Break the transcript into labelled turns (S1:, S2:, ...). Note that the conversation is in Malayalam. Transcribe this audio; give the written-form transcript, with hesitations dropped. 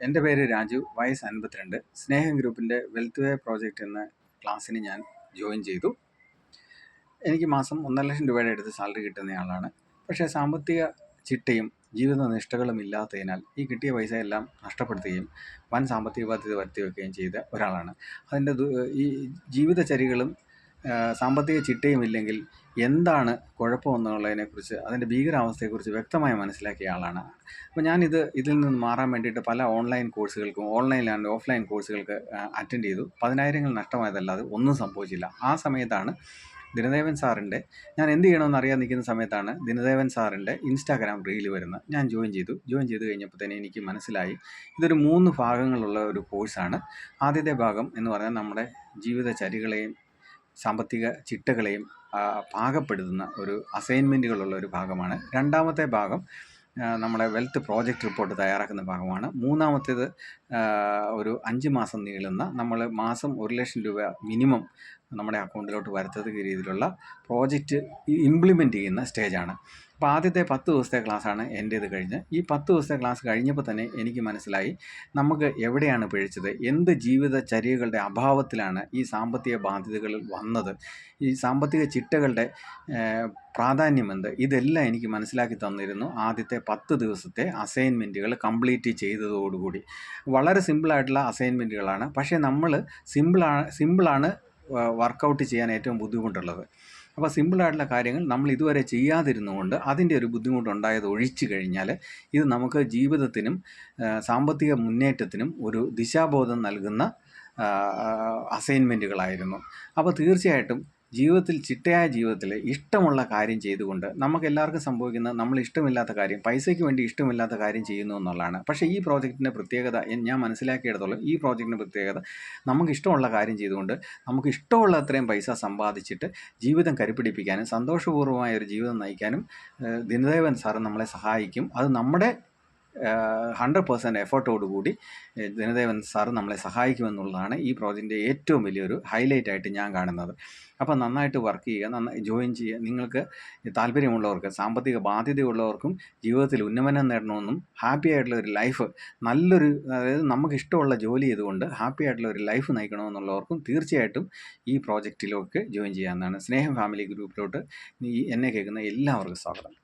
S1: എൻ്റെ പേര് രാജു, വയസ്സ് 52. സ്നേഹം ഗ്രൂപ്പിൻ്റെ വെൽത്ത് വേ പ്രോജക്റ്റ് എന്ന ക്ലാസ്സിന് ഞാൻ ജോയിൻ ചെയ്തു. എനിക്ക് മാസം 1,50,000 രൂപയുടെ അടുത്ത് സാലറി കിട്ടുന്നയാളാണ്. പക്ഷേ സാമ്പത്തിക ചിട്ടയും ജീവിത നിഷ്ഠകളും ഇല്ലാത്തതിനാൽ ഈ കിട്ടിയ പൈസ എല്ലാം നഷ്ടപ്പെടുത്തുകയും വൻ സാമ്പത്തിക ബാധ്യത വരുത്തി വയ്ക്കുകയും ചെയ്ത ഒരാളാണ്. അതിൻ്റെ ഈ ജീവിതചര്യകളും സാമ്പത്തിക ചിട്ടയും ഇല്ലെങ്കിൽ എന്താണ് കുഴപ്പമെന്നുള്ളതിനെക്കുറിച്ച്, അതിൻ്റെ ഭീകരാവസ്ഥയെക്കുറിച്ച് വ്യക്തമായി മനസ്സിലാക്കിയ ആളാണ്. അപ്പോൾ ഇതിൽ നിന്ന് മാറാൻ വേണ്ടിയിട്ട് പല ഓൺലൈൻ കോഴ്സുകൾക്കും ഓൺലൈൻ ആൻഡ് ഓഫ്ലൈൻ കോഴ്സുകൾക്ക് അറ്റൻഡ് ചെയ്തു. 10,000 നഷ്ടമായതല്ലാതെ ഒന്നും സംഭവിച്ചില്ല. ആ സമയത്താണ് ദിനദേവൻ സാറിൻ്റെ, ഞാൻ എന്ത് ചെയ്യണമെന്ന് അറിയാൻ നിൽക്കുന്ന സമയത്താണ് ദിനദേവൻ സാറിൻ്റെ ഇൻസ്റ്റാഗ്രാം റീൽ വരുന്നത്. ഞാൻ ജോയിൻ ചെയ്ത് കഴിഞ്ഞപ്പോൾ തന്നെ എനിക്ക് മനസ്സിലായി ഇതൊരു 3 ഭാഗങ്ങളുള്ള ഒരു കോഴ്സാണ്. ആദ്യത്തെ ഭാഗം എന്ന് പറഞ്ഞാൽ നമ്മുടെ ജീവിതചര്യകളെയും സാമ്പത്തിക ചിട്ടകളെയും പാകപ്പെടുത്തുന്ന ഒരു അസൈൻമെൻറ്റുകളുള്ള ഒരു ഭാഗമാണ്. രണ്ടാമത്തെ ഭാഗം നമ്മുടെ വെൽത്ത് പ്രോജക്റ്റ് റിപ്പോർട്ട് തയ്യാറാക്കുന്ന ഭാഗമാണ്. മൂന്നാമത്തേത് ഒരു 5 മാസം നീളുന്ന, നമ്മൾ മാസം 1,00,000 രൂപ മിനിമം നമ്മുടെ അക്കൗണ്ടിലോട്ട് വരത്തക്ക രീതിയിലുള്ള പ്രോജക്റ്റ് ഇംപ്ലിമെൻറ്റ് ചെയ്യുന്ന സ്റ്റേജാണ്. അപ്പോൾ ആദ്യത്തെ 10 ദിവസത്തെ ക്ലാസ്സാണ് എൻ്റേത് കഴിഞ്ഞ്. ഈ 10 ദിവസത്തെ ക്ലാസ് കഴിഞ്ഞപ്പോൾ തന്നെ എനിക്ക് മനസ്സിലായി നമുക്ക് എവിടെയാണ് പിഴച്ചത്, എന്ത് ജീവിതചര്യകളുടെ അഭാവത്തിലാണ് ഈ സാമ്പത്തിക ബാധ്യതകൾ വന്നത്, ഈ സാമ്പത്തിക ചിട്ടകളുടെ പ്രാധാന്യമെന്ത്, ഇതെല്ലാം എനിക്ക് മനസ്സിലാക്കി തന്നിരുന്നു ആദ്യത്തെ 10 ദിവസത്തെ അസൈൻമെൻറ്റുകൾ കംപ്ലീറ്റ് ചെയ്തതോടുകൂടി. വളരെ സിമ്പിളായിട്ടുള്ള അസൈൻമെൻറ്റുകളാണ്. പക്ഷേ നമ്മൾ സിമ്പിളാണ് വർക്കൗട്ട് ചെയ്യാൻ ഏറ്റവും ബുദ്ധിമുട്ടുള്ളത്. അപ്പോൾ സിമ്പിളായിട്ടുള്ള കാര്യങ്ങൾ നമ്മൾ ഇതുവരെ ചെയ്യാതിരുന്നുകൊണ്ട് അതിൻ്റെ ഒരു ബുദ്ധിമുട്ടുണ്ടായത് ഒഴിച്ചു കഴിഞ്ഞാൽ ഇത് നമുക്ക് ജീവിതത്തിനും സാമ്പത്തിക മുന്നേറ്റത്തിനും ഒരു ദിശാബോധം നൽകുന്ന അസൈൻമെൻറ്റുകളായിരുന്നു. അപ്പോൾ തീർച്ചയായിട്ടും ചിട്ടയായ ജീവിതത്തിൽ ഇഷ്ടമുള്ള കാര്യം ചെയ്തുകൊണ്ട് നമുക്കെല്ലാവർക്കും സംഭവിക്കുന്നത്, നമ്മൾ ഇഷ്ടമില്ലാത്ത കാര്യം, പൈസയ്ക്ക് വേണ്ടി ഇഷ്ടമില്ലാത്ത കാര്യം ചെയ്യുന്നു എന്നുള്ളതാണ്. പക്ഷേ ഈ പ്രോജക്റ്റിൻ്റെ പ്രത്യേകത, ഞാൻ മനസ്സിലാക്കിയെടുത്തോളം ഈ പ്രോജക്റ്റിൻ്റെ പ്രത്യേകത, നമുക്കിഷ്ടമുള്ള കാര്യം ചെയ്തുകൊണ്ട് നമുക്ക് ഇഷ്ടമുള്ള അത്രയും പൈസ സമ്പാദിച്ചിട്ട് ജീവിതം കരുപിടിപ്പിക്കാനും സന്തോഷപൂർവ്വമായ ഒരു ജീവിതം നയിക്കാനും ദിനദേവൻ സാറ് നമ്മളെ സഹായിക്കും. അത് നമ്മുടെ 100% എഫേർട്ടോടുകൂടി ദിനദേവൻ സാറ് നമ്മളെ സഹായിക്കുമെന്നുള്ളതാണ് ഈ പ്രോജക്റ്റിൻ്റെ ഏറ്റവും വലിയൊരു ഹൈലൈറ്റായിട്ട് ഞാൻ കാണുന്നത്. അപ്പോൾ നന്നായിട്ട് വർക്ക് ചെയ്യുക, നന്നായി ജോയിൻ ചെയ്യുക. നിങ്ങൾക്ക് താല്പര്യമുള്ളവർക്ക്, സാമ്പത്തിക ബാധ്യതയുള്ളവർക്കും ജീവിതത്തിൽ ഉന്നമനം നേടണമെന്നും ഹാപ്പി ആയിട്ടുള്ള ഒരു ലൈഫ്, അതായത് നമുക്കിഷ്ടമുള്ള ജോലി ചെയ്തുകൊണ്ട് ഹാപ്പി ആയിട്ടുള്ള ഒരു ലൈഫ് നയിക്കണമെന്നുള്ളവർക്കും തീർച്ചയായിട്ടും ഈ പ്രോജക്റ്റിലേക്ക് ജോയിൻ ചെയ്യാവുന്നതാണ്. സ്നേഹം ഫാമിലി ഗ്രൂപ്പിലോട്ട് എന്നെ കേൾക്കുന്ന എല്ലാവർക്കും സ്വാഗതം.